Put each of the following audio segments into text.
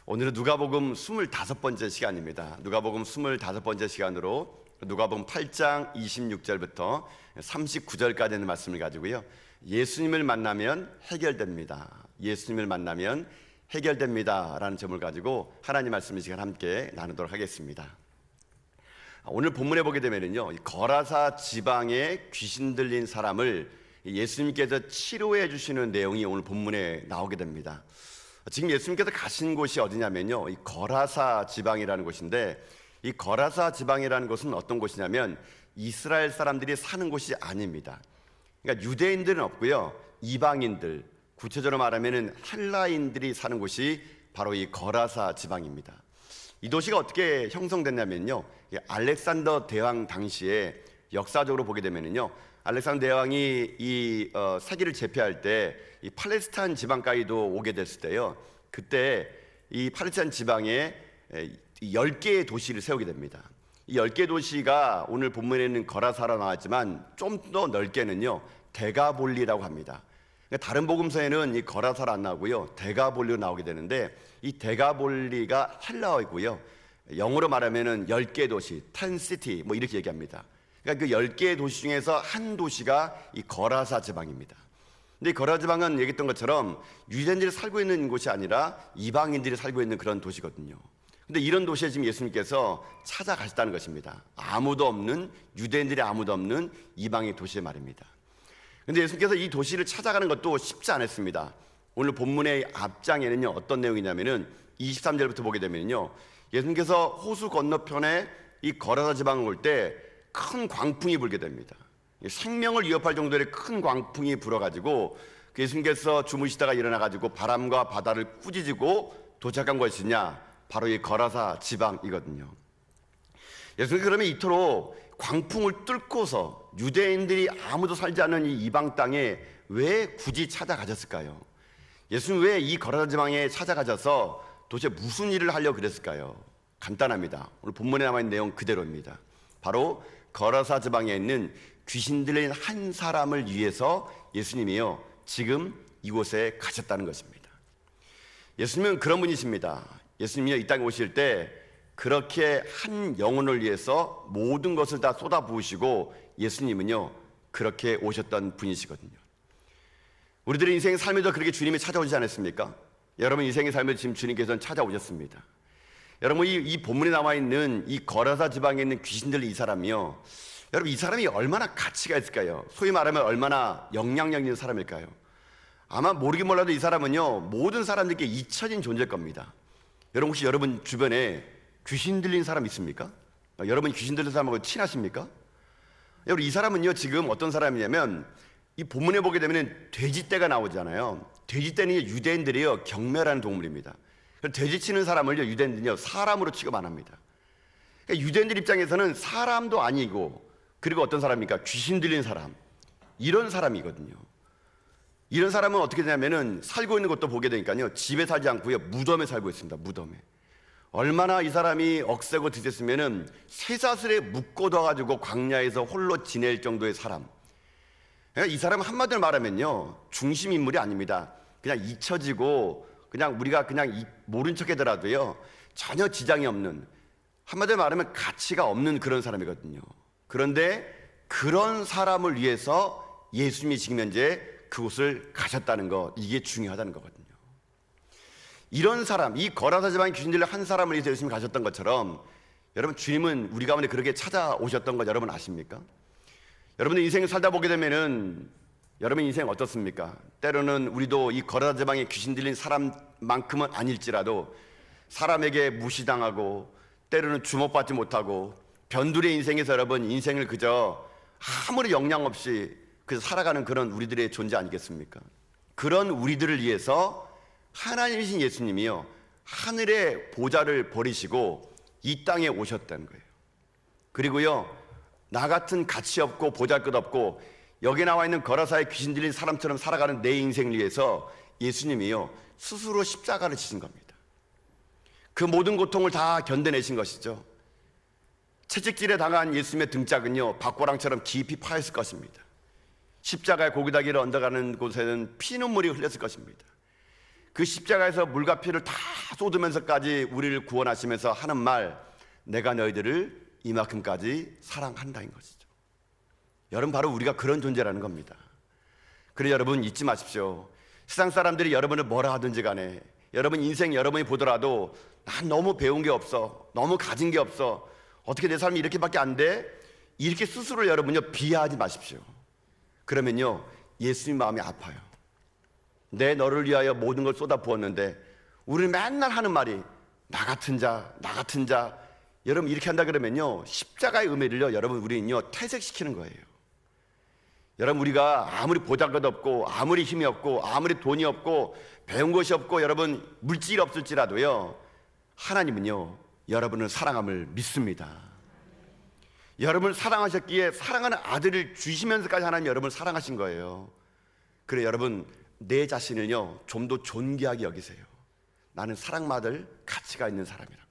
오늘은 누가복음 25번째 시간입니다. 누가복음 25번째 시간으로 누가복음 8장 26절부터 39절까지 있는 말씀을 가지고요, 예수님을 만나면 해결됩니다. 예수님을 만나면 해결됩니다 라는 점을 가지고 하나님 말씀의 시간 함께 나누도록 하겠습니다. 오늘 본문에 보게 되면요, 거라사 지방에 귀신 들린 사람을 예수님께서 치료해 주시는 내용이 오늘 본문에 나오게 됩니다. 지금 예수님께서 가신 곳이 어디냐면요, 이 거라사 지방이라는 곳인데, 이 거라사 지방이라는 곳은 어떤 곳이냐면 이스라엘 사람들이 사는 곳이 아닙니다. 그러니까 유대인들은 없고요, 이방인들, 구체적으로 말하면 헬라인들이 사는 곳이 바로 이 거라사 지방입니다. 이 도시가 어떻게 형성됐냐면요, 알렉산더 대왕 당시에 역사적으로 보게 되면요, 알렉산더 대왕이 이 세계를 제패할 때 이 팔레스타인 지방까지도 오게 됐을 때요, 그때 이 팔레스타인 지방에 10개의 도시를 세우게 됩니다. 이 10개 도시가 오늘 본문에는 거라사라 나왔지만 좀 더 넓게는요, 데가볼리라고 합니다. 그러니까 다른 복음서에는 이 거라사라 안 나오고요, 데가볼리로 나오게 되는데, 이 데가볼리가 헬라어이고요, 영어로 말하면은 10개 도시, 10city 뭐 이렇게 얘기합니다. 그러니까 그 10개의 도시 중에서 한 도시가 이 거라사 지방입니다. 근데 이 거라사 지방은 얘기했던 것처럼 유대인들이 살고 있는 곳이 아니라 이방인들이 살고 있는 그런 도시거든요. 근데 이런 도시에 지금 예수님께서 찾아가셨다는 것입니다. 아무도 없는, 유대인들이 아무도 없는 이방의 도시에 말입니다. 근데 예수님께서 이 도시를 찾아가는 것도 쉽지 않았습니다. 오늘 본문의 앞장에는요, 어떤 내용이냐면은 23절부터 보게 되면요, 예수님께서 호수 건너편에 이 거라사 지방을 올 때 큰 광풍이 불게 됩니다. 생명을 위협할 정도의 큰 광풍이 불어가지고 예수님께서 주무시다가 일어나가지고 바람과 바다를 꾸짖고 도착한 것이냐, 바로 이 거라사 지방이거든요. 예수님께서 그러면 이토록 광풍을 뚫고서 유대인들이 아무도 살지 않는 이 이방 땅에 왜 굳이 찾아가셨을까요? 예수님 왜 이 거라사 지방에 찾아가셔서 도대체 무슨 일을 하려고 그랬을까요? 간단합니다. 오늘 본문에 남아있는 내용 그대로입니다. 바로 거라사 지방에 있는 귀신 들린 한 사람을 위해서 예수님이요, 지금 이곳에 가셨다는 것입니다. 예수님은 그런 분이십니다. 예수님이요, 이 땅에 오실 때 그렇게 한 영혼을 위해서 모든 것을 다 쏟아부으시고, 예수님은요 그렇게 오셨던 분이시거든요. 우리들의 인생의 삶에도 그렇게 주님이 찾아오지 않았습니까? 여러분 인생의 삶에 지금 주님께서는 찾아오셨습니다. 여러분 이 본문에 나와있는 이 거라사 지방에 있는 귀신들 이 사람이요, 여러분 이 사람이 얼마나 가치가 있을까요? 소위 말하면 얼마나 영향력 있는 사람일까요? 아마 모르긴 몰라도 이 사람은요, 모든 사람들께 잊혀진 존재일 겁니다. 여러분 혹시 여러분 주변에 귀신 들린 사람 있습니까? 여러분 귀신 들린 사람하고 친하십니까? 여러분 이 사람은요, 지금 어떤 사람이냐면, 이 본문에 보게 되면 돼지떼가 나오잖아요. 돼지떼는 유대인들이요 경멸하는 동물입니다. 돼지 치는 사람을요, 유대인들은요 사람으로 취급 안 합니다. 그러니까 유대인들 입장에서는 사람도 아니고, 그리고 어떤 사람입니까? 귀신 들린 사람, 이런 사람이거든요. 이런 사람은 어떻게 되냐면은 살고 있는 것도 보게 되니까요, 집에 살지 않고요 무덤에 살고 있습니다. 무덤에. 얼마나 이 사람이 억세고 드셨으면은 쇠사슬에 묶어둬가지고 광야에서 홀로 지낼 정도의 사람. 그러니까 이 사람은 한마디로 말하면요, 중심 인물이 아닙니다. 그냥 잊혀지고 그냥 우리가 그냥 모른 척 하더라도요 전혀 지장이 없는, 한마디로 말하면 가치가 없는 그런 사람이거든요. 그런데 그런 사람을 위해서 예수님이 지금 현재 그곳을 가셨다는 것, 이게 중요하다는 거거든요. 이런 사람, 이 거라사 지방의 귀신 들린 한 사람을 위해서 예수님이 가셨던 것처럼, 여러분 주님은 우리 가운데 그렇게 찾아오셨던 것 여러분 아십니까? 여러분의 인생을 살다 보게 되면은 여러분 인생 어떻습니까? 때로는 우리도 이 거라사 지방에 귀신 들린 사람만큼은 아닐지라도 사람에게 무시당하고, 때로는 주목받지 못하고, 변두리의 인생에서 여러분 인생을 그저 아무리 영향 없이 그래서 살아가는 그런 우리들의 존재 아니겠습니까? 그런 우리들을 위해서 하나님이신 예수님이요 하늘의 보좌를 버리시고 이 땅에 오셨다는 거예요. 그리고요, 나 같은 가치 없고 보잘것없고 여기 나와 있는 거라사에 귀신 들린 사람처럼 살아가는 내 인생을 위해서 예수님이요 스스로 십자가를 지신 겁니다. 그 모든 고통을 다 견뎌내신 것이죠. 채찍질에 당한 예수님의 등짝은요 박고랑처럼 깊이 파였을 것입니다. 십자가의 고기다기를 얹어가는 곳에는 피눈물이 흘렸을 것입니다. 그 십자가에서 물과 피를 다 쏟으면서까지 우리를 구원하시면서 하는 말, 내가 너희들을 이만큼까지 사랑한다인 것이죠. 여러분, 바로 우리가 그런 존재라는 겁니다. 그래, 여러분 잊지 마십시오. 세상 사람들이 여러분을 뭐라 하든지 간에, 여러분 인생 여러분이 보더라도 난 너무 배운 게 없어, 너무 가진 게 없어, 어떻게 내 삶이 이렇게밖에 안 돼? 이렇게 스스로를 여러분요 비하하지 마십시오. 그러면요 예수님 마음이 아파요. 내 너를 위하여 모든 걸 쏟아 부었는데 우리는 맨날 하는 말이 나 같은 자, 나 같은 자. 여러분 이렇게 한다 그러면요 십자가의 의미를요 여러분 우리는요 퇴색시키는 거예요. 여러분, 우리가 아무리 보잘것없고 아무리 힘이 없고 아무리 돈이 없고 배운 것이 없고 여러분 물질이 없을지라도요 하나님은요 여러분을 사랑함을 믿습니다. 여러분을 사랑하셨기에 사랑하는 아들을 주시면서까지 하나님 여러분을 사랑하신 거예요. 그래, 여러분 내 자신을요 좀 더 존귀하게 여기세요. 나는 사랑받을 가치가 있는 사람이라고.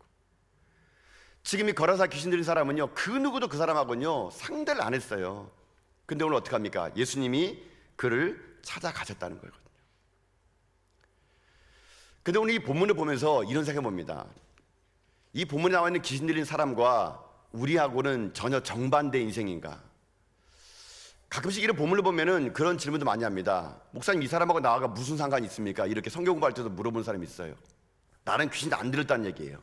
지금 이 거라사 귀신 들린 사람은요 그 누구도 그 사람하고는요 상대를 안 했어요. 근데 오늘 어떡합니까? 예수님이 그를 찾아가셨다는 거거든요. 근데 오늘 이 본문을 보면서 이런 생각해 봅니다. 이 본문에 나와 있는 귀신 들린 사람과 우리하고는 전혀 정반대 인생인가? 가끔씩 이런 본문을 보면은 그런 질문도 많이 합니다. 목사님, 이 사람하고 나하고 무슨 상관이 있습니까? 이렇게 성경 공부할 때도 물어보는 사람이 있어요. 나는 귀신 안 들었다는 얘기예요.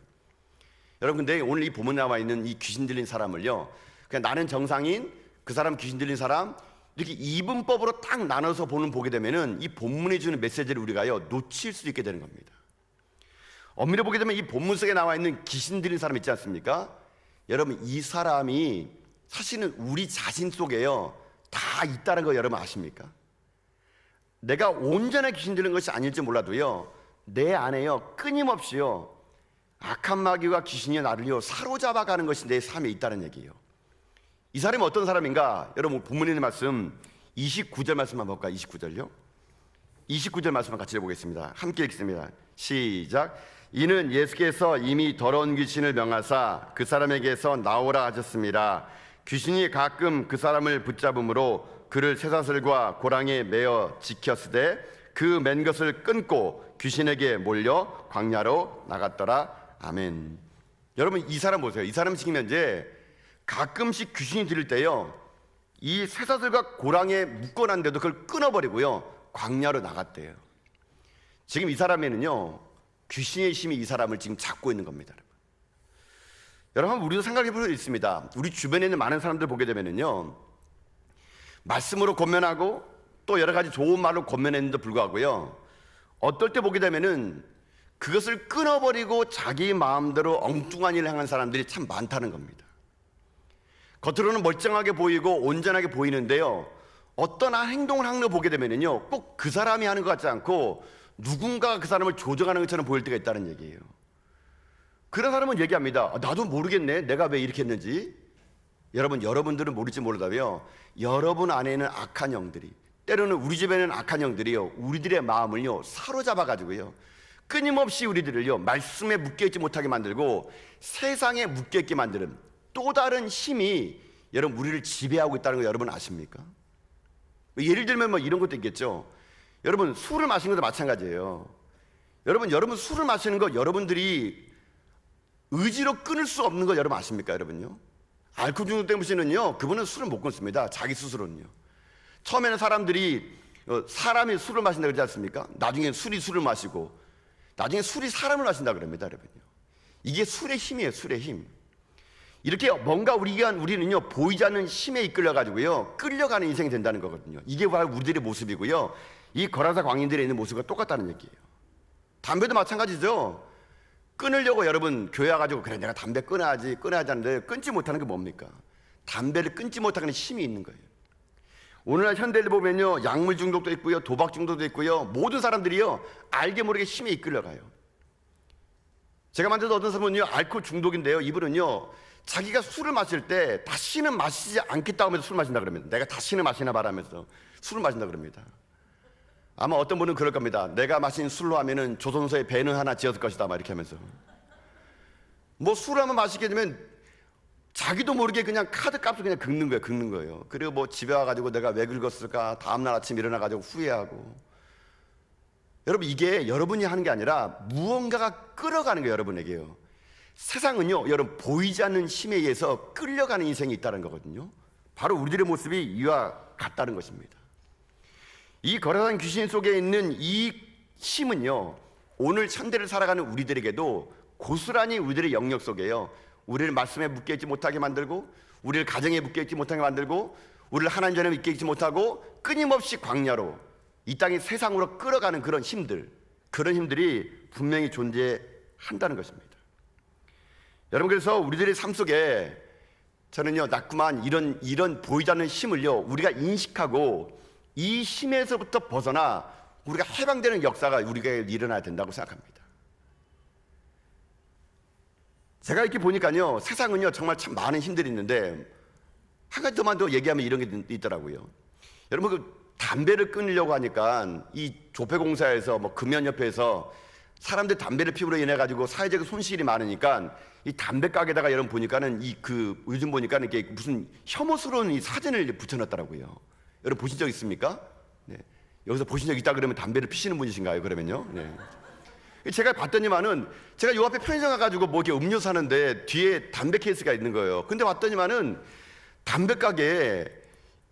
여러분, 근데 오늘 이 본문에 나와 있는 이 귀신 들린 사람을요 그냥 나는 정상인, 그 사람 귀신 들린 사람, 이렇게 이분법으로 딱 나눠서 보게 되면은 이 본문이 주는 메시지를 우리가요 놓칠 수 있게 되는 겁니다. 엄밀히 보게 되면 이 본문 속에 나와 있는 귀신 들린 사람 있지 않습니까? 여러분, 이 사람이 사실은 우리 자신 속에요 다 있다는 거 여러분 아십니까? 내가 온전히 귀신 들린 것이 아닐지 몰라도요 내 안에요 끊임없이요 악한 마귀와 귀신이 나를요 사로잡아가는 것이 내 삶에 있다는 얘기예요. 이 사람이 어떤 사람인가? 여러분 본문에 있는 말씀 29절 말씀 한번 볼까요? 29절요. 29절 말씀 같이 읽어보겠습니다. 함께 읽습니다. 시작. 이는 예수께서 이미 더러운 귀신을 명하사 그 사람에게서 나오라 하셨습니다. 귀신이 가끔 그 사람을 붙잡음으로 그를 쇠사슬과 고랑에 매어 지켰으되 그 맨 것을 끊고 귀신에게 몰려 광야로 나갔더라. 아멘. 여러분 이 사람 보세요. 이 사람 지금 현재 가끔씩 귀신이 들릴 때요 이 쇠사슬과 고랑에 묶어놨는데도 그걸 끊어버리고요 광야로 나갔대요. 지금 이 사람에는요 귀신의 힘이 이 사람을 지금 잡고 있는 겁니다. 여러분, 우리도 생각해 볼 수 있습니다. 우리 주변에 있는 많은 사람들 보게 되면은요 말씀으로 권면하고 또 여러 가지 좋은 말로 권면했는데도 불구하고요 어떨 때 보게 되면은 그것을 끊어버리고 자기 마음대로 엉뚱한 일을 행한 사람들이 참 많다는 겁니다. 겉으로는 멀쩡하게 보이고 온전하게 보이는데요 어떤 행동을 하는 거 보게 되면은요 꼭 그 사람이 하는 것 같지 않고 누군가가 그 사람을 조정하는 것처럼 보일 때가 있다는 얘기예요. 그런 사람은 얘기합니다. 나도 모르겠네 내가 왜 이렇게 했는지. 여러분들은 모를지 몰라도요 여러분 안에는 악한 영들이, 때로는 우리 집에는 악한 영들이요 우리들의 마음을요 사로잡아 가지고요 끊임없이 우리들을요 말씀에 묶여있지 못하게 만들고 세상에 묶여있게 만드는 또 다른 힘이 여러분 우리를 지배하고 있다는 거 여러분 아십니까? 예를 들면 뭐 이런 것도 있겠죠. 여러분 술을 마시는 것도 마찬가지예요. 여러분 술을 마시는 거 여러분들이 의지로 끊을 수 없는 거 여러분 아십니까? 여러분요 알코올 중독된 분은요 그분은 술을 못 끊습니다. 자기 스스로는요. 처음에는 사람들이 사람이 술을 마신다 그러지 않습니까? 나중에 술이 술을 마시고 나중에 술이 사람을 마신다 그럽니다. 여러분요 이게 술의 힘이에요. 술의 힘. 이렇게 뭔가 우리는요 보이지 않는 힘에 이끌려 가지고요 끌려가는 인생이 된다는 거거든요. 이게 바로 우리들의 모습이고요 이 거라사 광인들에 있는 모습과 똑같다는 얘기예요. 담배도 마찬가지죠. 끊으려고 여러분 교회 와가지고 그래 내가 담배 끊어야지 하는데 끊지 못하는 게 뭡니까? 담배를 끊지 못하는 힘이 있는 거예요. 오늘날 현대를 보면요 약물 중독도 있고요 도박 중독도 있고요 모든 사람들이요 알게 모르게 힘에 이끌려가요. 제가 만져도 어떤 사람은요 알코올 중독인데요 이분은요 자기가 술을 마실 때 다시는 마시지 않겠다고 하면서 술을 마신다 그럽니다. 내가 다시는 마시나 바라면서 술을 마신다 그럽니다. 아마 어떤 분은 그럴 겁니다. 내가 마신 술로 하면은 조선소에 배는 하나 지었을 것이다 막 이렇게 하면서 뭐 술을 한번 마시게 되면 자기도 모르게 그냥 카드 값을 그냥 긁는 거예요. 그리고 뭐 집에 와가지고 내가 왜 긁었을까 다음날 아침 일어나가지고 후회하고. 여러분, 이게 여러분이 하는 게 아니라 무언가가 끌어가는 거예요, 여러분에게요. 세상은요, 여러분, 보이지 않는 힘에 의해서 끌려가는 인생이 있다는 거거든요. 바로 우리들의 모습이 이와 같다는 것입니다. 이 거라산 귀신 속에 있는 이 힘은요, 오늘 현대를 살아가는 우리들에게도 고스란히 우리들의 영역 속에요, 우리를 말씀에 묶여있지 못하게 만들고, 우리를 가정에 묶여있지 못하게 만들고, 우리를 하나님 전에 묶여있지 못하고 끊임없이 광야로, 이 땅의 세상으로 끌어가는 그런 힘들, 그런 힘들이 분명히 존재한다는 것입니다. 여러분, 그래서 우리들의 삶 속에 저는요, 자꾸만 이런 보이지 않는 힘을요, 우리가 인식하고 이 힘에서부터 벗어나 우리가 해방되는 역사가 우리가 일어나야 된다고 생각합니다. 제가 이렇게 보니까요, 세상은요, 정말 참 많은 힘들이 있는데, 한 가지 더 얘기하면 이런 게 있더라고요. 여러분, 그 담배를 끊으려고 하니까 이 조폐공사에서 뭐 금연협회에서 사람들 담배를 피우로 인해 가지고 사회적 손실이 많으니까 이 담배 가게다가 여러분 보니까는 요즘 보니까는 이게 무슨 혐오스러운 이 사진을 붙여놨더라고요. 여러분 보신 적 있습니까? 네. 여기서 보신 적 있다 그러면 담배를 피시는 분이신가요? 그러면요. 네. 제가 봤더니만은 제가 요 앞에 편의점 가가지고 뭐 이렇게 음료 사는데 뒤에 담배 케이스가 있는 거예요. 근데 봤더니만은 담배 가게에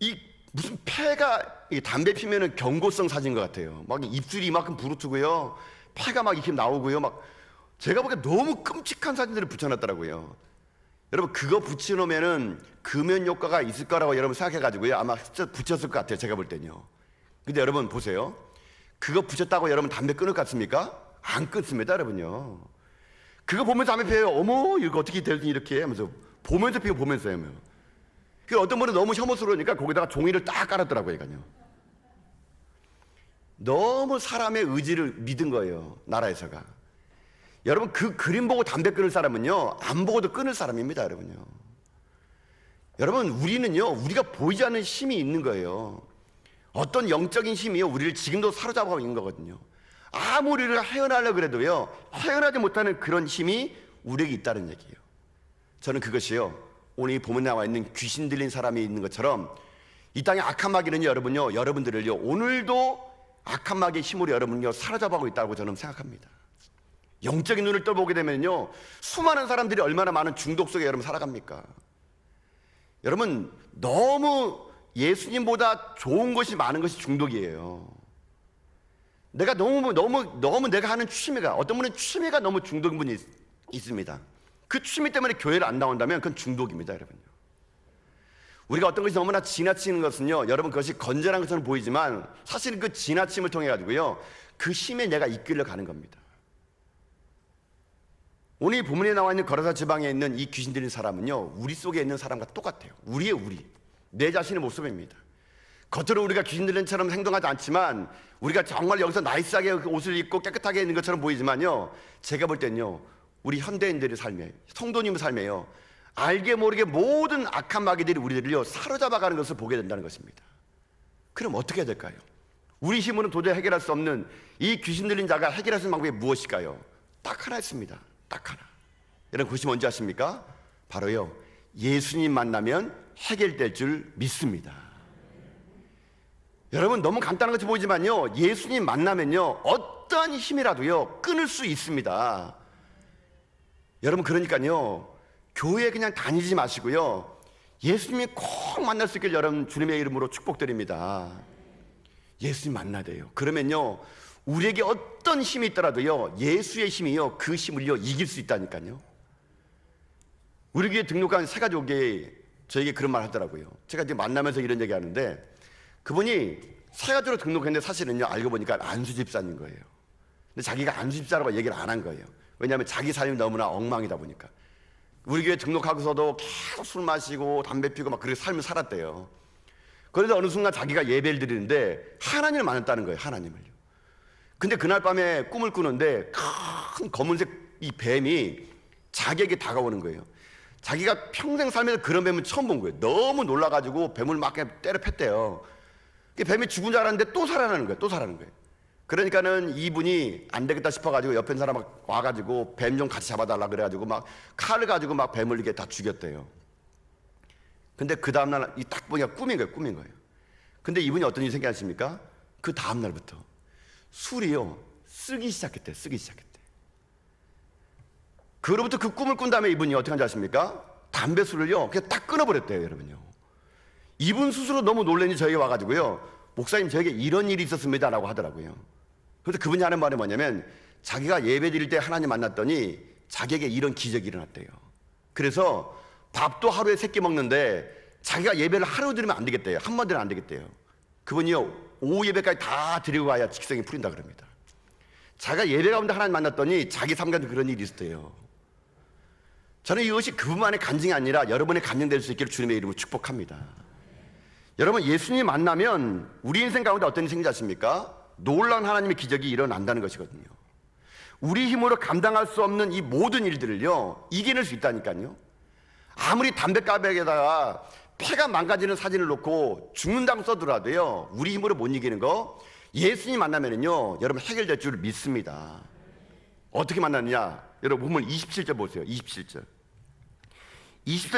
이 무슨 폐가, 담배 피면은 경고성 사진 것 같아요. 막 입술이 이만큼 부르트고요, 폐가 막 이렇게 나오고요, 막 제가 보기에 너무 끔찍한 사진들을 붙여놨더라고요. 여러분, 그거 붙여놓으면은 금연 효과가 있을 거라고 여러분 생각해가지고요, 아마 붙였을 것 같아요, 제가 볼 때는요. 근데 여러분 보세요, 그거 붙였다고 여러분 담배 끊을 것 같습니까? 안 끊습니다, 여러분요. 그거 보면서 담배 피워요. 어머, 이거 어떻게 되지 이렇게 하면서 보면서 피고 보면서 해요. 그 어떤 분은 너무 혐오스러우니까 거기다가 종이를 딱 깔았더라고요, 이거요. 너무 사람의 의지를 믿은 거예요, 나라에서가. 여러분, 그 그림 보고 담배 끊을 사람은요, 안 보고도 끊을 사람입니다, 여러분요. 여러분, 우리는요, 우리가 보이지 않는 힘이 있는 거예요. 어떤 영적인 힘이요, 우리를 지금도 사로잡아가고 있는 거거든요. 아무리 우리가 헤어나려고 그래도요, 헤어나지 못하는 그런 힘이 우리에게 있다는 얘기예요. 저는 그것이요, 오늘 이 본문에 나와 있는 귀신 들린 사람이 있는 것처럼 이 땅의 악한 마귀는 여러분요, 여러분들을요, 오늘도 악한 마귀의 힘으로 여러분요 사로잡아가고 있다고 저는 생각합니다. 영적인 눈을 떠보게 되면요, 수많은 사람들이 얼마나 많은 중독 속에 여러분 살아갑니까? 여러분, 너무 예수님보다 좋은 것이 많은 것이 중독이에요. 내가 너무 내가 하는 취미가, 어떤 분은 취미가 너무 중독인 분이 있습니다. 그 취미 때문에 교회를 안 나온다면 그건 중독입니다, 여러분요. 우리가 어떤 것이 너무나 지나치는 것은요, 여러분, 그것이 건전한 것처럼 보이지만 사실은 그 지나침을 통해 가지고요, 그 힘에 내가 이끌려 가는 겁니다. 오늘 이 본문에 나와 있는 거라사 지방에 있는 이 귀신 들린 사람은요, 우리 속에 있는 사람과 똑같아요. 우리 내 자신의 모습입니다. 겉으로 우리가 귀신 들린 처럼 행동하지 않지만, 우리가 정말 여기서 나이스하게 옷을 입고 깨끗하게 있는 것처럼 보이지만요, 제가 볼 때는요, 우리 현대인들의 삶에, 성도님의 삶에요, 알게 모르게 모든 악한 마귀들이 우리들을요 사로잡아가는 것을 보게 된다는 것입니다. 그럼 어떻게 해야 될까요? 우리 힘으로는 도저히 해결할 수 없는 이 귀신 들린 자가 해결할 수 있는 방법이 무엇일까요? 딱 하나 있습니다. 딱 하나. 여러분, 그것이 뭔지 아십니까? 바로요, 예수님 만나면 해결될 줄 믿습니다. 여러분, 너무 간단한 것이 보이지만요, 예수님 만나면요, 어떠한 힘이라도요 끊을 수 있습니다. 여러분, 그러니까요, 교회 그냥 다니지 마시고요, 예수님이 꼭 만날 수 있길 여러분 주님의 이름으로 축복드립니다. 예수님 만나야 돼요. 그러면요, 우리에게 어떤 힘이 있더라도요, 예수의 힘이요, 그 힘을요 이길 수 있다니까요. 우리 교회 등록한 세 가족이 저에게 그런 말 하더라고요. 제가 이제 만나면서 이런 얘기 하는데, 그분이 세 가족으로 등록했는데 사실은요, 알고 보니까 안수집사인 거예요. 근데 자기가 안수집사라고 얘기를 안 한 거예요. 왜냐하면 자기 삶이 너무나 엉망이다 보니까. 우리 교회 등록하고서도 계속 술 마시고 담배 피고 막 그렇게 삶을 살았대요. 그런데 어느 순간 자기가 예배를 드리는데 하나님을 만났다는 거예요, 하나님을요. 근데 그날 밤에 꿈을 꾸는데 큰 검은색 이 뱀이 자기에게 다가오는 거예요. 자기가 평생 살면서 그런 뱀은 처음 본 거예요. 너무 놀라가지고 뱀을 막 그냥 때려 팼대요. 뱀이 죽은 줄 알았는데 또 살아나는 거예요. 또 살아나는 거예요. 그러니까는 이분이 안 되겠다 싶어가지고 옆에 사람 막 와가지고 뱀 좀 같이 잡아달라 그래가지고 막 칼을 가지고 막 뱀을 이렇게 다 죽였대요. 근데 그 다음날 이 딱 보니까 꿈인 거예요. 근데 이분이 어떤 일이 생겼습니까? 그 다음날부터 술이요, 쓰기 시작했대. 그로부터 그 꿈을 꾼 다음에 이분이 어떻게 한지 아십니까? 담배술을요 그냥 딱 끊어버렸대요. 여러분요, 이분 스스로 너무 놀라니 저에게 와가지고요, 목사님 저에게 이런 일이 있었습니다 라고 하더라고요. 그래서 그분이 하는 말이 뭐냐면, 자기가 예배 드릴 때 하나님 만났더니 자기에게 이런 기적이 일어났대요. 그래서 밥도 하루에 3끼 먹는데 자기가 예배를 하루 드리면 안 되겠대요. 한 번 드리면 안 되겠대요. 그분이요, 오후 예배까지 다 드리고 가야 직성이 풀린다 그럽니다. 자기가 예배 가운데 하나님 만났더니 자기 삶 가운데 그런 일이 있었대요. 저는 이것이 그분만의 간증이 아니라 여러분의 간증 될 수 있기를 주님의 이름으로 축복합니다. 여러분, 예수님 만나면 우리 인생 가운데 어떤 일이 생기지 않습니까? 놀라운 하나님의 기적이 일어난다는 것이거든요. 우리 힘으로 감당할 수 없는 이 모든 일들을요 이겨낼 수 있다니까요. 아무리 담뱃가백에다가 폐가 망가지는 사진을 놓고 죽는다고 써더라도요, 우리 힘으로 못 이기는 거 예수님 만나면은요 여러분 해결될 줄 믿습니다. 어떻게 만났느냐? 여러분 본문 27절 보세요. 27절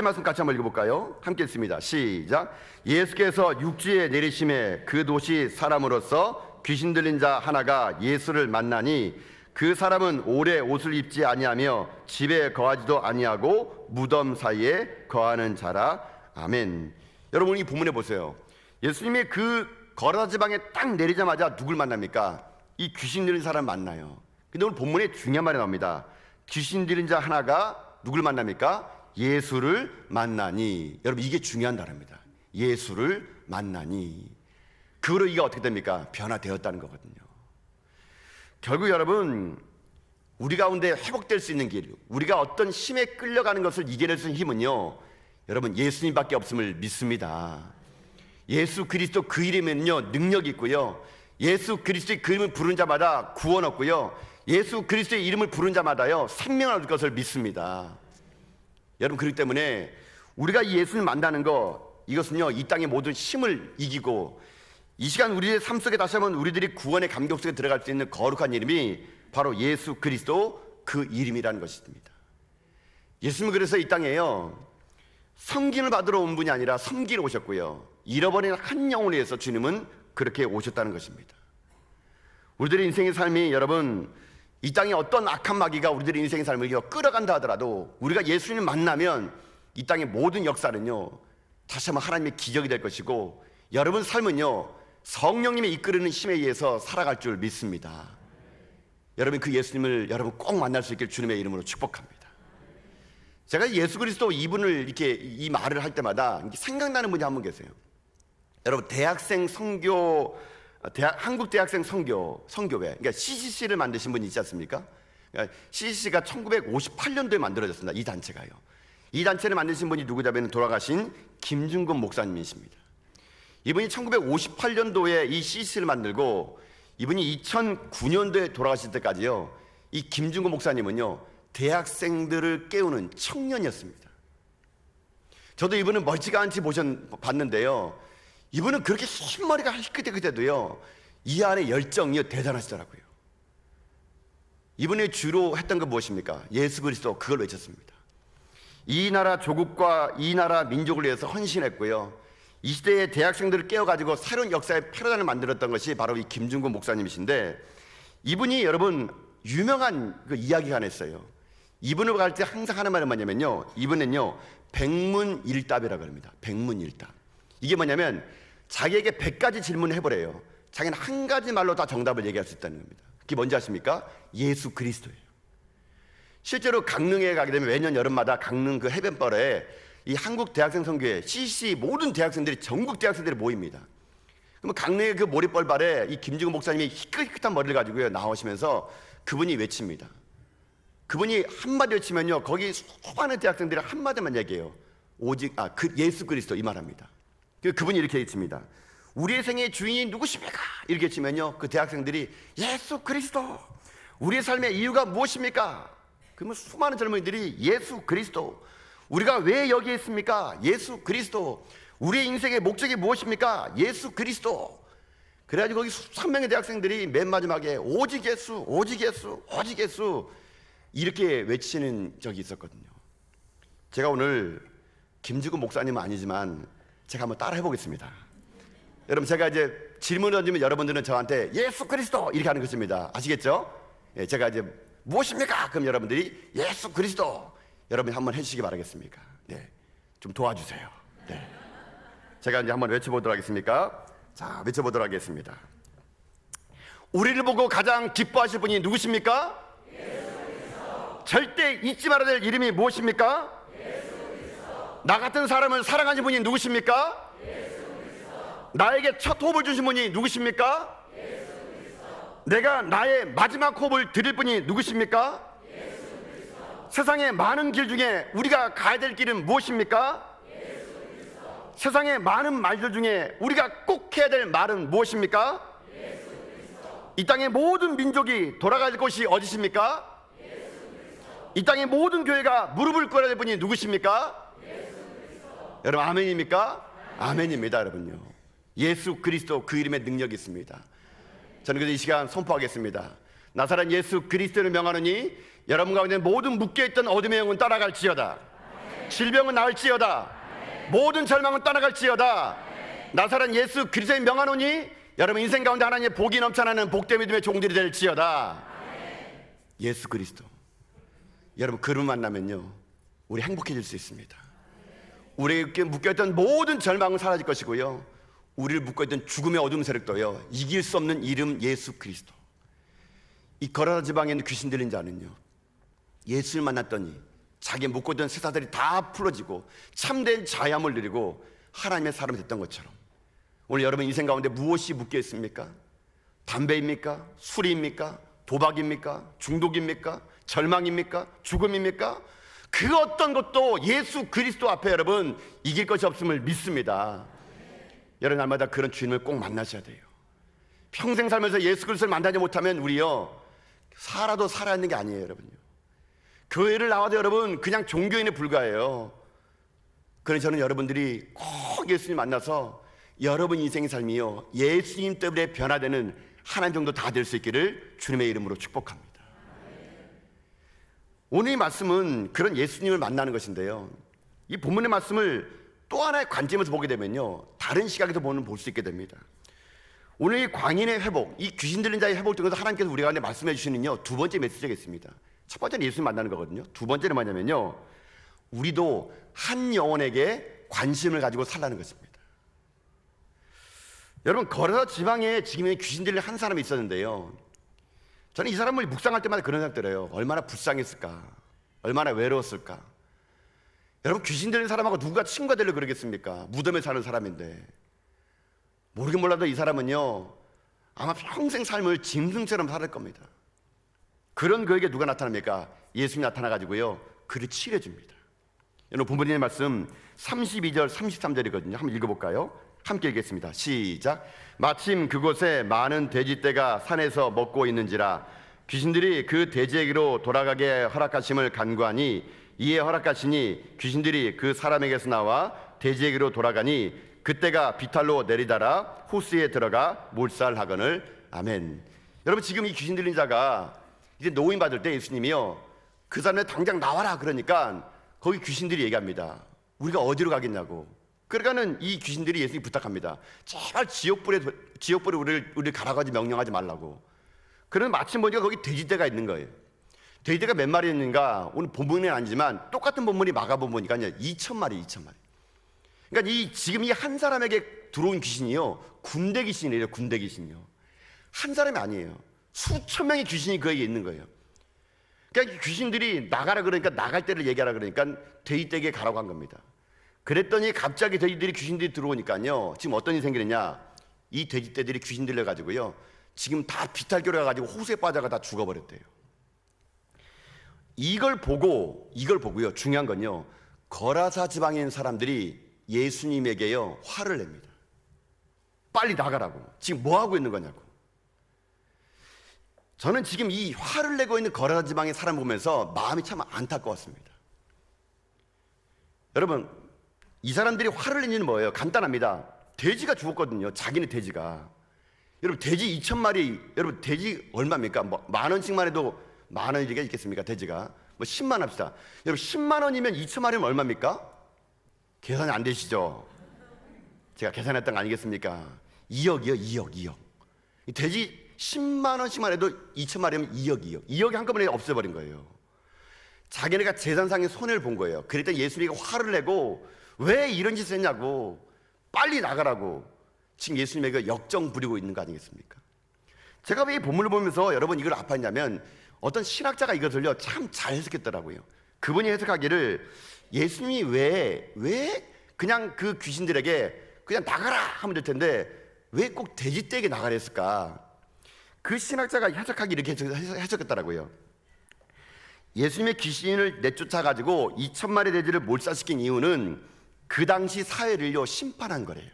말씀 같이 한번 읽어볼까요? 함께 읽습니다. 시작. 예수께서 육지에 내리심에 그 도시 사람으로서 귀신 들린 자 하나가 예수를 만나니 그 사람은 오래 옷을 입지 아니하며 집에 거하지도 아니하고 무덤 사이에 거하는 자라. 아멘. 여러분 이 본문에 보세요. 예수님이 그 거라사 지방에 딱 내리자마자 누굴 만납니까? 이 귀신 들린 사람 만나요. 근데 오늘 본문에 중요한 말이 나옵니다. 귀신 들린 자 하나가 누굴 만납니까? 예수를 만나니. 여러분 이게 중요한 단어입니다. 예수를 만나니. 그로 이게 어떻게 됩니까? 변화되었다는 거거든요. 결국 여러분, 우리 가운데 회복될 수 있는 길, 우리가 어떤 힘에 끌려가는 것을 이겨낼 수 있는 힘은요 여러분 예수님밖에 없음을 믿습니다. 예수 그리스도 그 이름에는요 능력이 있고요, 예수 그리스도의 그 이름을 부른 자마다 구원 얻고요, 예수 그리스도의 이름을 부른 자마다요 생명을 얻을 것을 믿습니다. 여러분 그렇기 때문에 우리가 이 예수를 만나는 거, 이것은요 이 땅의 모든 힘을 이기고 이 시간 우리의 삶 속에 다시 한번 우리들이 구원의 감격 속에 들어갈 수 있는 거룩한 이름이 바로 예수 그리스도 그 이름이라는 것입니다. 예수님은 그래서 이 땅에요 섬김을 받으러 온 분이 아니라 섬기러 오셨고요, 잃어버린 한 영혼을 위해서 주님은 그렇게 오셨다는 것입니다. 우리들의 인생의 삶이 여러분 이 땅에 어떤 악한 마귀가 우리들의 인생의 삶을 끌어간다 하더라도 우리가 예수님을 만나면 이 땅의 모든 역사는요 다시 한번 하나님의 기적이 될 것이고, 여러분 삶은요 성령님의 이끄는 힘에 의해서 살아갈 줄 믿습니다. 여러분 그 예수님을 여러분 꼭 만날 수 있길 주님의 이름으로 축복합니다. 제가 예수 그리스도 이분을 이렇게 이 말을 할 때마다 생각나는 분이 한 분 계세요. 여러분 대학생 선교, 한국 대학생 선교회, 그러니까 CCC를 만드신 분이 있지 않습니까? 그러니까 CCC가 1958년도에 만들어졌습니다. 이 단체가요. 이 단체를 만드신 분이 누구냐면 돌아가신 김중근 목사님이십니다. 이분이 1958년도에 이 CCC를 만들고 이분이 2009년도에 돌아가실 때까지요 이 김중근 목사님은요 대학생들을 깨우는 청년이었습니다. 저도 이분은 멀찌감치 봤는데요, 이분은 그렇게 흰머리가 희끗희끗해도요 이 안에 열정이 대단하시더라고요. 이분이 주로 했던 건 무엇입니까? 예수 그리스도, 그걸 외쳤습니다. 이 나라 조국과 이 나라 민족을 위해서 헌신했고요, 이 시대의 대학생들을 깨워가지고 새로운 역사의 패러다임을 만들었던 것이 바로 이 김중근 목사님이신데, 이분이 여러분 유명한 그 이야기가 하나 있어요. 이분을 갈 때 항상 하는 말은 뭐냐면요, 이분은요 백문일답이라고 합니다. 백문일답. 이게 뭐냐면 자기에게 100가지 질문을 해보래요. 자기는 한 가지 말로 다 정답을 얘기할 수 있다는 겁니다. 그게 뭔지 아십니까? 예수 그리스도예요. 실제로 강릉에 가게 되면 매년 여름마다 강릉 그 해변벌에 이 한국 대학생 선교회 CCC 모든 대학생들이, 전국 대학생들이 모입니다. 그러면 강릉의 그 모래벌발에 이 김중근 목사님이 희끗희끗한 머리를 가지고 나오시면서 그분이 외칩니다. 그분이 한마디 외치면요 거기 수많은 대학생들이 한마디만 얘기해요. 오직 그 예수 그리스도, 이 말합니다. 그분이 이렇게 외칩니다. 우리의 생의 주인이 누구십니까? 이렇게 외치면요 그 대학생들이 예수 그리스도. 우리의 삶의 이유가 무엇입니까? 그러면 수많은 젊은이들이 예수 그리스도. 우리가 왜 여기에 있습니까? 예수 그리스도. 우리의 인생의 목적이 무엇입니까? 예수 그리스도. 그래가지고 거기 수천 명의 대학생들이 맨 마지막에 오직 예수, 오직 예수, 오직 예수 이렇게 외치는 적이 있었거든요. 제가 오늘 김중근 목사님은 아니지만 제가 한번 따라 해보겠습니다. 여러분 제가 이제 질문을 던지면 여러분들은 저한테 예수 그리스도 이렇게 하는 것입니다. 아시겠죠? 제가 이제 무엇입니까? 그럼 여러분들이 예수 그리스도 여러분이 한번 해주시기 바라겠습니까? 네, 좀 도와주세요. 네, 제가 이제 한번 외쳐보도록 하겠습니까? 자, 외쳐보도록 하겠습니다. 우리를 보고 가장 기뻐하실 분이 누구십니까? 절대 잊지 말아야 될 이름이 무엇입니까? 나 같은 사람을 사랑하신 분이 누구십니까? 나에게 첫 호흡을 주신 분이 누구십니까? 내가 나의 마지막 호흡을 드릴 분이 누구십니까? 세상의 많은 길 중에 우리가 가야 될 길은 무엇입니까? 세상의 많은 말들 중에 우리가 꼭 해야 될 말은 무엇입니까? 이 땅의 모든 민족이 돌아갈 곳이 어디십니까? 이 땅의 모든 교회가 무릎을 꿇어야 될 분이 누구십니까? 여러분 아멘입니까? 아멘입니다. 여러분요, 예수 그리스도 그 이름에 능력이 있습니다. 저는 그래서 이 시간 선포하겠습니다. 나사렛 예수 그리스도를 명하노니 여러분 가운데 모든 묶여있던 어둠의 영은 따라갈지어다. 질병은 나을지어다. 모든 절망은 따라갈지어다. 나사렛 예수 그리스도를 명하노니 여러분 인생 가운데 하나님의 복이 넘쳐나는 복된 믿음의 종들이 될지어다. 예수 그리스도, 여러분 그를 만나면요 우리 행복해질 수 있습니다. 우리에게 묶여있던 모든 절망은 사라질 것이고요, 우리를 묶어있던 죽음의 어둠 세력도요 이길 수 없는 이름 예수 그리스도. 이 거라사 지방에 있는 귀신 들린 자는요 예수를 만났더니 자기 묶어있던 세사들이 다 풀어지고 참된 자유함을 누리고 하나님의 사람이 됐던 것처럼, 오늘 여러분 인생 가운데 무엇이 묶여 있습니까? 담배입니까? 술입니까? 도박입니까? 중독입니까? 절망입니까? 죽음입니까? 그 어떤 것도 예수 그리스도 앞에 여러분 이길 것이 없음을 믿습니다. 여러분 날마다 그런 주님을 꼭 만나셔야 돼요. 평생 살면서 예수 그리스도를 만나지 못하면 우리요 살아도 살아있는 게 아니에요. 여러분요, 교회를 나와도 여러분 그냥 종교인에 불과해요. 그래서 저는 여러분들이 꼭 예수님 만나서 여러분 인생의 삶이요 예수님 때문에 변화되는 하나님 정도 다 될 수 있기를 주님의 이름으로 축복합니다. 오늘 이 말씀은 그런 예수님을 만나는 것인데요, 이 본문의 말씀을 또 하나의 관점에서 보게 되면요 다른 시각에서 볼 수 있게 됩니다. 오늘 이 광인의 회복, 이 귀신 들린 자의 회복을 통해서 하나님께서 우리 가운데 말씀해 주시는요 두 번째 메시지가 있습니다. 첫 번째는 예수님 만나는 거거든요. 두 번째는 뭐냐면요, 우리도 한 영혼에게 관심을 가지고 살라는 것입니다. 여러분 거라사 지방에 지금 귀신 들린 한 사람이 있었는데요, 저는 이 사람을 묵상할 때마다 그런 생각 들어요. 얼마나 불쌍했을까, 얼마나 외로웠을까. 여러분 귀신 들린 사람하고 누가 친구가 되려고 그러겠습니까? 무덤에 사는 사람인데. 모르긴 몰라도 이 사람은요 아마 평생 삶을 짐승처럼 살 겁니다. 그런 그에게 누가 나타납니까? 예수님이 나타나가지고요 그를 치료해줍니다. 여러분 본문의 말씀 32절 33절이거든요 한번 읽어볼까요? 함께 읽겠습니다. 시작. 마침 그곳에 많은 돼지떼가 산에서 먹고 있는지라 귀신들이 그 돼지에게로 돌아가게 허락하심을 간구하니 이에 허락하시니 귀신들이 그 사람에게서 나와 돼지에게로 돌아가니 그때가 비탈로 내리다라 호수에 들어가 몰살하거늘. 아멘. 여러분 지금 이 귀신 들린 자가 이제 노임 받을 때 예수님이요 그 사람을 당장 나와라 그러니까 거기 귀신들이 얘기합니다. 우리가 어디로 가겠냐고. 그러니까는 이 귀신들이 예수님 부탁합니다. 제발 지옥불에 우리를 가라가지 명령하지 말라고. 그러면 마침 보니까 거기 돼지떼가 있는 거예요. 돼지떼가 몇 마리 있는가 오늘 본문은 아니지만 똑같은 본문이 마가복음 보니까 2,000마리. 그러니까 지금 이 한 사람에게 들어온 귀신이요 군대 귀신이에요. 군대 귀신이요. 한 사람이 아니에요. 수천 명의 귀신이 그에게 있는 거예요. 그러니까 귀신들이 나가라 그러니까 나갈 때를 얘기하라 그러니까 돼지떼에게 가라고 한 겁니다. 그랬더니 갑자기 돼지들이 귀신들이 들어오니까요 지금 어떤 일이 생기느냐, 이 돼지떼들이 귀신 들려가지고요 지금 다 비탈결해가지고 호수에 빠져가 다 죽어버렸대요. 이걸 보고요 중요한 건요 거라사 지방에 있는 사람들이 예수님에게요 화를 냅니다. 빨리 나가라고. 지금 뭐 하고 있는 거냐고. 저는 지금 이 화를 내고 있는 거라사 지방의 사람 보면서 마음이 참 안타까웠습니다. 여러분 이 사람들이 화를 낸 이유는 뭐예요? 간단합니다. 돼지가 죽었거든요. 자기네 돼지가. 여러분 돼지 2,000마리, 여러분 돼지 얼마입니까? 뭐 10,000원씩만 해도 10,000원이 있겠습니까? 돼지가 뭐 10만 합시다. 여러분 10만 원이면 2,000마리면 얼마입니까? 계산이 안 되시죠? 제가 계산했던 거 아니겠습니까? 2억이요. 2억. 이 돼지 10만 원씩만 해도 2천만 원이면 2억이 한꺼번에 없애버린 거예요. 자기네가 재산상의 손해를 본 거예요. 그랬더니 예수님이 화를 내고 왜 이런 짓을 했냐고, 빨리 나가라고 지금 예수님에게 역정 부리고 있는 거 아니겠습니까? 제가 왜 이 본문을 보면서 여러분 이걸 아팠냐면, 어떤 신학자가 이것을요 참 잘 해석했더라고요. 그분이 해석하기를, 예수님이 왜 그냥 그 귀신들에게 그냥 나가라 하면 될 텐데 왜 꼭 돼지떼에게 나가라 했을까? 그 신학자가 해석하기 이렇게 해석했더라고요. 예수님의 귀신을 내쫓아가지고 2천마리 돼지를 몰살시킨 이유는 그 당시 사회를요 심판한 거래요.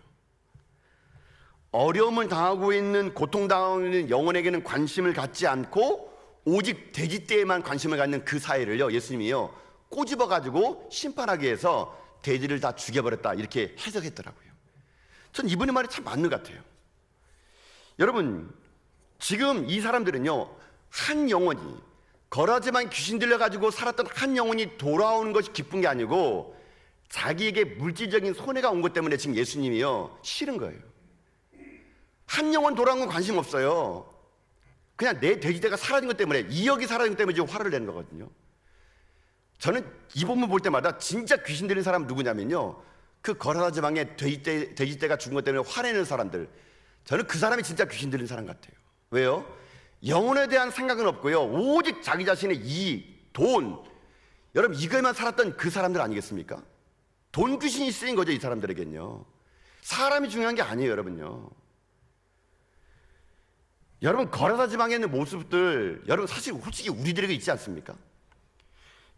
어려움을 당하고 있는, 고통당하고 있는 영혼에게는 관심을 갖지 않고 오직 돼지떼에만 관심을 갖는 그 사회를요 예수님이요 꼬집어가지고 심판하기 위해서 돼지를 다 죽여버렸다, 이렇게 해석했더라고요. 전 이분의 말이 참 맞는 것 같아요. 여러분, 지금 이 사람들은요 한 영혼이, 거라지만 귀신 들려가지고 살았던 한 영혼이 돌아오는 것이 기쁜 게 아니고 자기에게 물질적인 손해가 온 것 때문에 지금 예수님이요 싫은 거예요. 한 영혼 돌아온 건 관심 없어요. 그냥 내 돼지떼가 사라진 것 때문에, 2억이 사라진 것 때문에 지금 화를 내는 거거든요. 저는 이 본문 볼 때마다 진짜 귀신 들린 사람 누구냐면요, 그 거라사 지방에 돼지떼가 죽은 것 때문에 화내는 사람들, 저는 그 사람이 진짜 귀신 들린 사람 같아요. 왜요? 영혼에 대한 생각은 없고요, 오직 자기 자신의 이익, 돈, 여러분 이거에만 살았던 그 사람들 아니겠습니까? 돈 귀신이 쓰인 거죠, 이 사람들에겐요. 사람이 중요한 게 아니에요, 여러분요. 여러분, 거라사 지방에 있는 모습들, 여러분 사실 솔직히 우리들에게 있지 않습니까?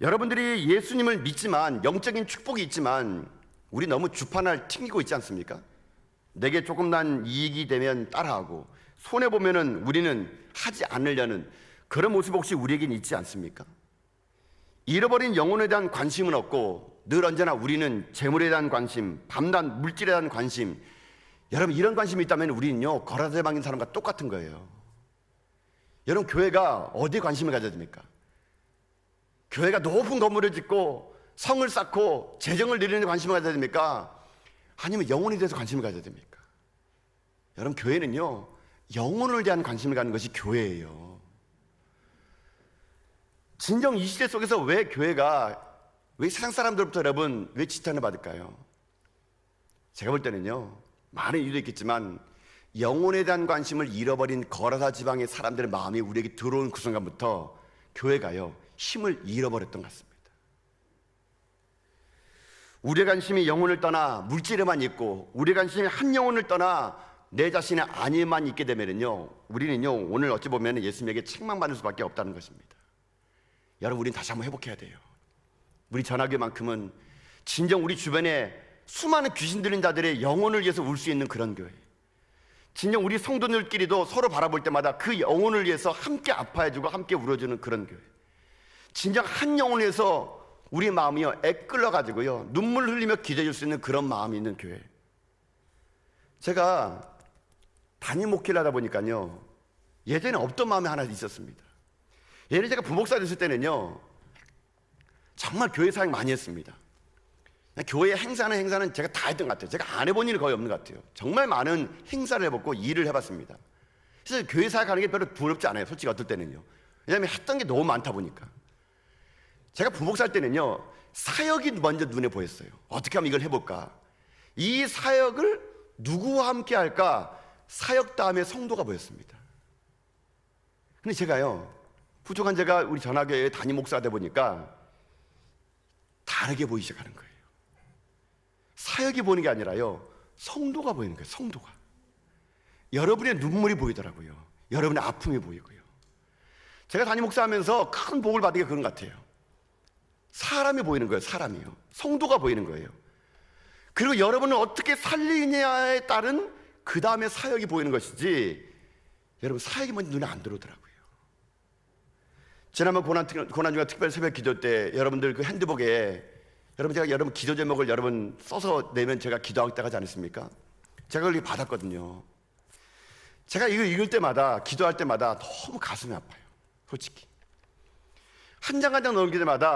여러분들이 예수님을 믿지만, 영적인 축복이 있지만 우리 너무 주판을 튕기고 있지 않습니까? 내게 조금 난 이익이 되면 따라하고, 손해보면은 우리는 하지 않으려는 그런 모습 혹시 우리에겐 있지 않습니까? 잃어버린 영혼에 대한 관심은 없고 늘 언제나 우리는 재물에 대한 관심, 밤낮 물질에 대한 관심, 여러분 이런 관심이 있다면 우리는요 거라대방인 사람과 똑같은 거예요. 여러분, 교회가 어디에 관심을 가져야 됩니까? 교회가 높은 건물을 짓고 성을 쌓고 재정을 늘리는 데 관심을 가져야 됩니까? 아니면 영혼에 대해서 관심을 가져야 됩니까? 여러분, 교회는요 영혼을 대한 관심을 갖는 것이 교회예요. 진정 이 시대 속에서 왜 교회가, 왜 세상 사람들부터 여러분 왜 지탄을 받을까요? 제가 볼 때는요 많은 이유도 있겠지만 영혼에 대한 관심을 잃어버린 거라사 지방의 사람들의 마음이 우리에게 들어온 그 순간부터 교회가요 힘을 잃어버렸던 것 같습니다. 우리의 관심이 영혼을 떠나 물질에만 있고, 우리의 관심이 한 영혼을 떠나 내 자신의 안위에만 있게 되면은요 우리는요 오늘 어찌 보면 예수님에게 책망받을 수밖에 없다는 것입니다. 여러분, 우리는 다시 한번 회복해야 돼요. 우리 전화교만큼은 진정 우리 주변에 수많은 귀신 들린 자들의 영혼을 위해서 울 수 있는 그런 교회, 진정 우리 성도들끼리도 서로 바라볼 때마다 그 영혼을 위해서 함께 아파해주고 함께 울어주는 그런 교회, 진정 한 영혼을 위해서 우리 마음이요 애끌러가지고요 눈물 흘리며 기도해줄 수 있는 그런 마음이 있는 교회. 제가 담임 목회를 하다 보니까요 예전에 없던 마음이 하나 있었습니다. 예전에 제가 부목사 됐을 때는요 정말 교회 사역 많이 했습니다. 교회 행사는 제가 다 했던 것 같아요. 제가 안 해본 일이 거의 없는 것 같아요. 정말 많은 행사를 해봤고 일을 해봤습니다. 그래서 교회 사역하는 게 별로 부럽지 않아요, 솔직히 어떨 때는요. 왜냐하면 했던 게 너무 많다 보니까. 제가 부목사 할 때는요 사역이 먼저 눈에 보였어요. 어떻게 하면 이걸 해볼까, 이 사역을 누구와 함께 할까, 사역 다음에 성도가 보였습니다. 근데 제가요 부족한 제가 우리 전화교회 담임 목사가 되다 보니까 다르게 보이기 시작하는 거예요. 사역이 보이는 게 아니라요 성도가 보이는 거예요. 성도가. 여러분의 눈물이 보이더라고요. 여러분의 아픔이 보이고요. 제가 담임 목사하면서 큰 복을 받은 게 그런 것 같아요. 사람이 보이는 거예요. 사람이요. 성도가 보이는 거예요. 그리고 여러분을 어떻게 살리냐에 따른 그 다음에 사역이 보이는 것이지, 여러분 사역이 먼저 눈에 안 들어오더라고요. 지난번 고난주간 특별 새벽 기도 때 여러분들 그 핸드북에 제가 여러분 기도 제목을 여러분 써서 내면 제가 기도할 때가 하지 않습니까? 제가 그걸 받았거든요. 제가 이거 읽을 때마다, 기도할 때마다 너무 가슴이 아파요. 솔직히 한 장 한 장 넘길 때마다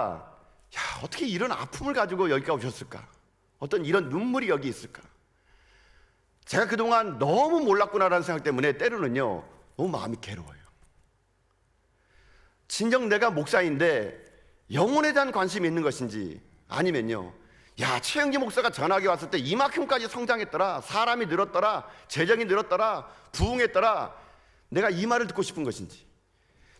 야, 어떻게 이런 아픔을 가지고 여기까지 오셨을까? 어떤 이런 눈물이 여기 있을까? 제가 그동안 너무 몰랐구나라는 생각 때문에 때로는요 너무 마음이 괴로워요. 진정 내가 목사인데 영혼에 대한 관심이 있는 것인지, 아니면요, 야, 최영기 목사가 전학에 왔을 때 이만큼까지 성장했더라, 사람이 늘었더라, 재정이 늘었더라, 부흥했더라, 내가 이 말을 듣고 싶은 것인지.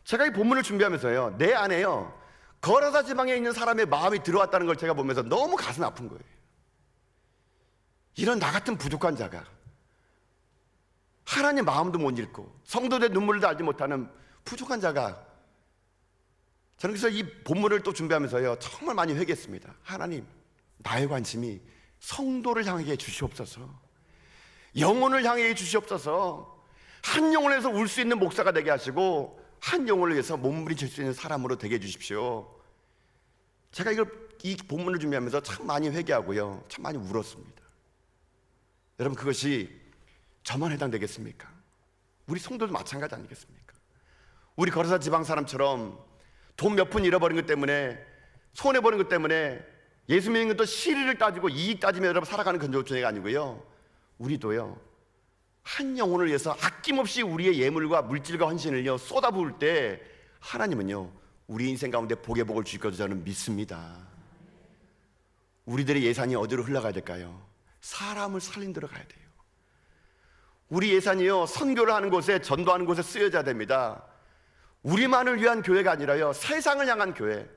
제가 이 본문을 준비하면서요, 내 안에요, 거라사 지방에 있는 사람의 마음이 들어왔다는 걸 제가 보면서 너무 가슴 아픈 거예요. 이런 나 같은 부족한 자가, 하나님 마음도 못 읽고 성도들의 눈물도 알지 못하는 부족한 자가, 저는 그래서 이 본문을 또 준비하면서요, 정말 많이 회개했습니다. 하나님, 나의 관심이 성도를 향하게 해 주시옵소서, 영혼을 향하게 해 주시옵소서, 한 영혼을 위해서 울 수 있는 목사가 되게 하시고 한 영혼을 위해서 몸부림칠 수 있는 사람으로 되게 해주십시오. 제가 이 본문을 준비하면서 참 많이 회개하고요, 참 많이 울었습니다. 여러분, 그것이 저만 해당되겠습니까? 우리 성도도 마찬가지 아니겠습니까? 우리 거라사 지방 사람처럼 돈 몇 푼 잃어버린 것 때문에, 손해버린 것 때문에 예수 믿는 것도 실의를 따지고 이익 따지며 여러분 살아가는 건조주의가 아니고요, 우리도요, 한 영혼을 위해서 아낌없이 우리의 예물과 물질과 헌신을요 쏟아부을 때 하나님은요 우리 인생 가운데 복의 복을 주실 것을 저는 믿습니다. 우리들의 예산이 어디로 흘러가야 될까요? 사람을 살린 데로 가야 돼요. 우리 예산이요, 선교를 하는 곳에, 전도하는 곳에 쓰여져야 됩니다. 우리만을 위한 교회가 아니라요, 세상을 향한 교회.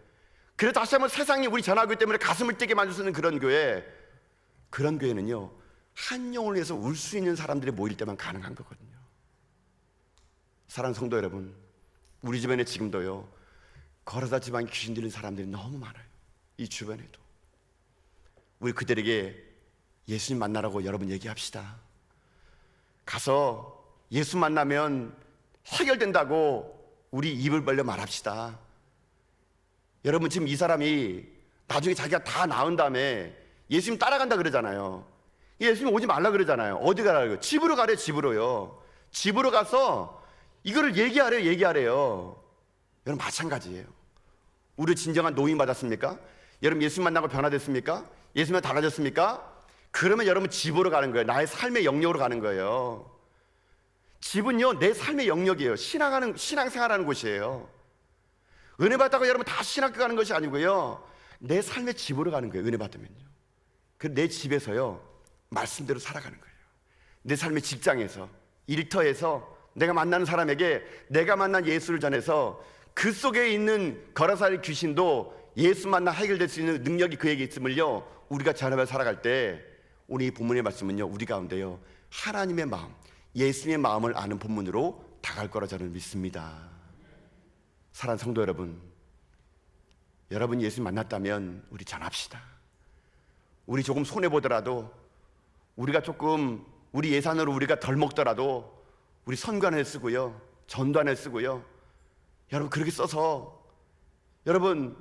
그래서 다시 한번 세상이 우리 전화교회 때문에 가슴을 뛰게 만들 수 있는 그런 교회, 그런 교회는요 한 영혼을 위해서 울 수 있는 사람들이 모일 때만 가능한 거거든요. 사랑하는 성도 여러분, 우리 주변에 지금도요 거라사 지방에 귀신 들린 사람들이 너무 많아요. 이 주변에도. 우리 그들에게 예수님 만나라고 여러분 얘기합시다. 가서 예수 만나면 해결된다고 우리 입을 벌려 말합시다. 여러분, 지금 이 사람이 나중에 자기가 다 나은 다음에 예수님 따라간다 그러잖아요. 예수님 오지 말라 그러잖아요. 어디 가라고요? 집으로 가래. 집으로요. 집으로 가서 이거를 얘기하래요. 여러분, 마찬가지예요. 우리 진정한 노임 받았습니까? 여러분, 예수님 만나고 변화됐습니까? 예수님 달라졌습니까? 그러면 여러분 집으로 가는 거예요. 나의 삶의 영역으로 가는 거예요. 집은요 내 삶의 영역이에요. 신앙생활하는 곳이에요. 은혜 받다가 여러분 다 신학교 가는 것이 아니고요, 내 삶의 집으로 가는 거예요. 은혜 받으면요, 그 내 집에서요 말씀대로 살아가는 거예요. 내 삶의 직장에서, 일터에서 내가 만나는 사람에게 내가 만난 예수를 전해서 그 속에 있는 거라사의 귀신도 예수 만나 해결될 수 있는 능력이 그에게 있음을요 우리가 전하며 살아갈 때, 오늘 이 본문의 말씀은요 우리 가운데요 하나님의 마음, 예수님의 마음을 아는 본문으로 다가갈 거라 저는 믿습니다. 사랑하는 성도 여러분, 여러분이 예수님 만났다면 우리 전합시다. 우리 조금 손해보더라도, 우리가 조금 우리 예산으로 우리가 덜 먹더라도 우리 선관에 쓰고요, 전단에 쓰고요, 여러분 그렇게 써서, 여러분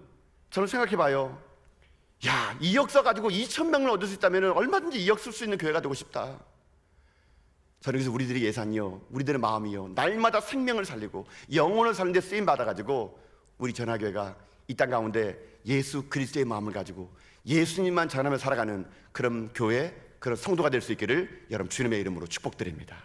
저는 생각해봐요. 야, 2억 써가지고 2,000명을 얻을 수 있다면 얼마든지 2억 쓸 수 있는 교회가 되고 싶다. 저는 그래서 우리들의 예산이요, 우리들의 마음이요, 날마다 생명을 살리고 영혼을 사는 데 쓰임 받아가지고 우리 전화교회가 이 땅 가운데 예수 그리스도의 마음을 가지고 예수님만 전하며 살아가는 그런 교회, 그런 성도가 될 수 있기를 여러분 주님의 이름으로 축복드립니다.